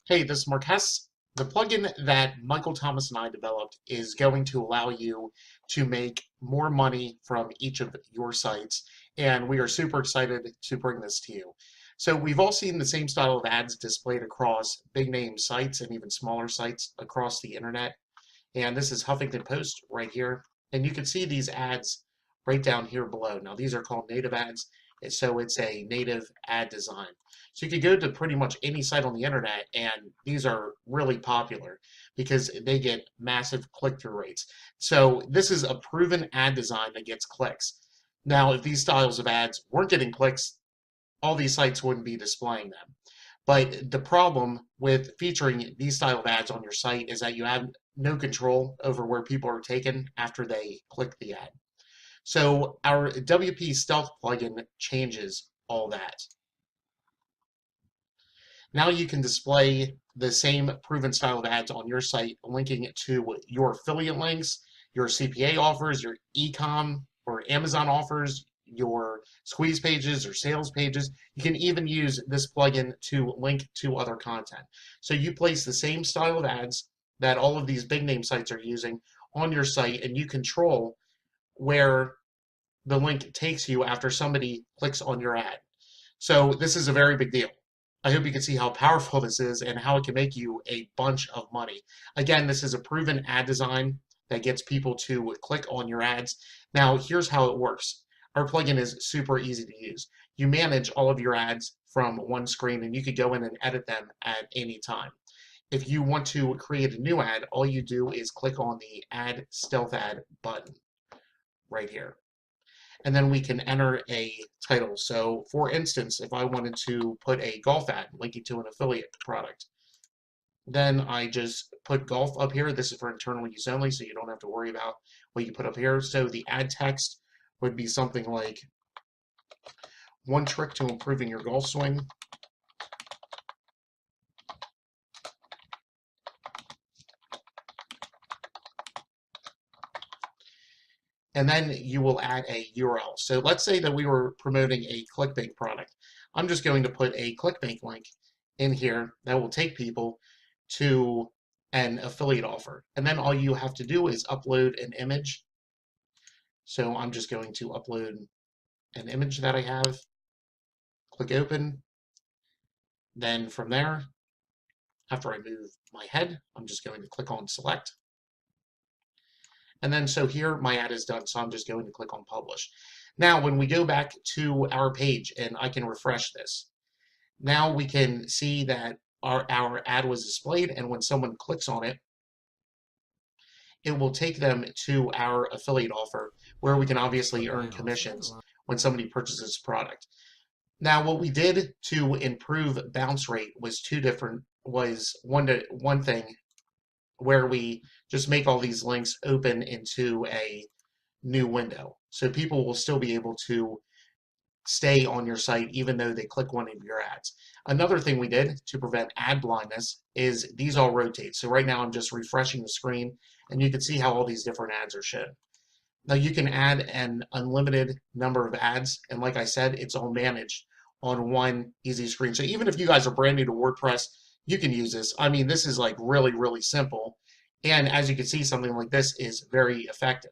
Hey, this is Marques. The plugin that Michael Thomas and I developed is going to allow you to make more money from each of your sites, and we are super excited to bring this to you. So we've all seen the same style of ads displayed across big name sites and even smaller sites across the internet. And this is Huffington Post right here. And you can see these ads right down here below. Now these are called native ads, and so it's a native ad design. So you could go to pretty much any site on the internet, and these are really popular because they get massive click-through rates. So this is a proven ad design that gets clicks. Now, if these styles of ads weren't getting clicks, all these sites wouldn't be displaying them. But the problem with featuring these style of ads on your site is that you have no control over where people are taken after they click the ad. So our WP Stealth plugin changes all that. Now you can display the same proven style of ads on your site, linking it to your affiliate links, your CPA offers, your e-com or Amazon offers, your squeeze pages or sales pages. You can even use this plugin to link to other content. So you place the same style of ads that all of these big name sites are using on your site, and you control where the link takes you after somebody clicks on your ad. So this is a very big deal. I hope you can see how powerful this is and how it can make you a bunch of money. Again, this is a proven ad design that gets people to click on your ads. Now, here's how it works. Our plugin is super easy to use. You manage all of your ads from one screen, and you could go in and edit them at any time. If you want to create a new ad, all you do is click on the Add Stealth Ad button right here. And then we can enter a title. So for instance, if I wanted to put a golf ad linking to an affiliate product, then I just put golf up here. This is for internal use only, so you don't have to worry about what you put up here. So the ad text would be something like, one trick to improving your golf swing. And then you will add a URL. So let's say that we were promoting a ClickBank product. I'm just going to put a ClickBank link in here that will take people to an affiliate offer. And then all you have to do is upload an image. So I'm just going to upload an image that I have, click open. Then from there, after I move my head, I'm just going to click on select. And then so here my ad is done, so I'm just going to click on publish. Now when we go back to our page and I can refresh this, now we can see that our ad was displayed, and when someone clicks on it, it will take them to our affiliate offer where we can obviously earn commissions when somebody purchases a product. Now what we did to improve bounce rate was one thing where we just make all these links open into a new window. So people will still be able to stay on your site even though they click one of your ads. Another thing we did to prevent ad blindness is these all rotate. So right now I'm just refreshing the screen, and you can see how all these different ads are shown. Now you can add an unlimited number of ads, and like I said, it's all managed on one easy screen. So even if you guys are brand new to WordPress, you can use this. I mean, this is like really, really simple. And as you can see, something like this is very effective.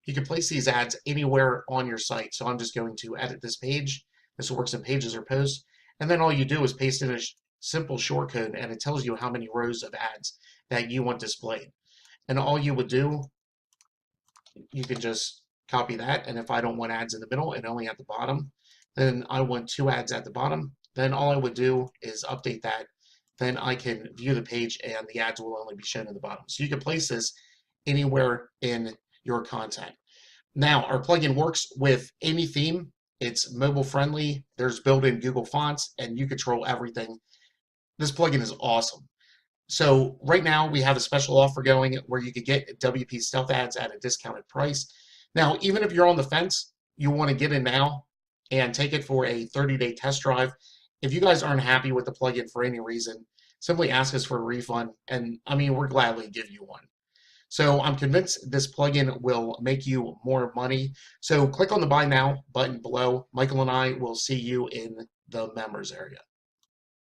You can place these ads anywhere on your site. So I'm just going to edit this page. This works in Pages or Posts. And then all you do is paste in a simple shortcode, and it tells you how many rows of ads that you want displayed. And all you would do, you can just copy that. And if I don't want ads in the middle and only at the bottom, then I want 2 ads at the bottom. Then all I would do is update that. Then I can view the page, and the ads will only be shown in the bottom. So you can place this anywhere in your content. Now, our plugin works with any theme. It's mobile friendly. There's built-in Google fonts, and you control everything. This plugin is awesome. So right now we have a special offer going where you could get WP Stealth ads at a discounted price. Now, even if you're on the fence, you want to get in now and take it for a 30-day test drive. If you guys aren't happy with the plugin for any reason, simply ask us for a refund, and I mean, we'll gladly give you one. So I'm convinced this plugin will make you more money. So click on the Buy Now button below. Michael and I will see you in the members area.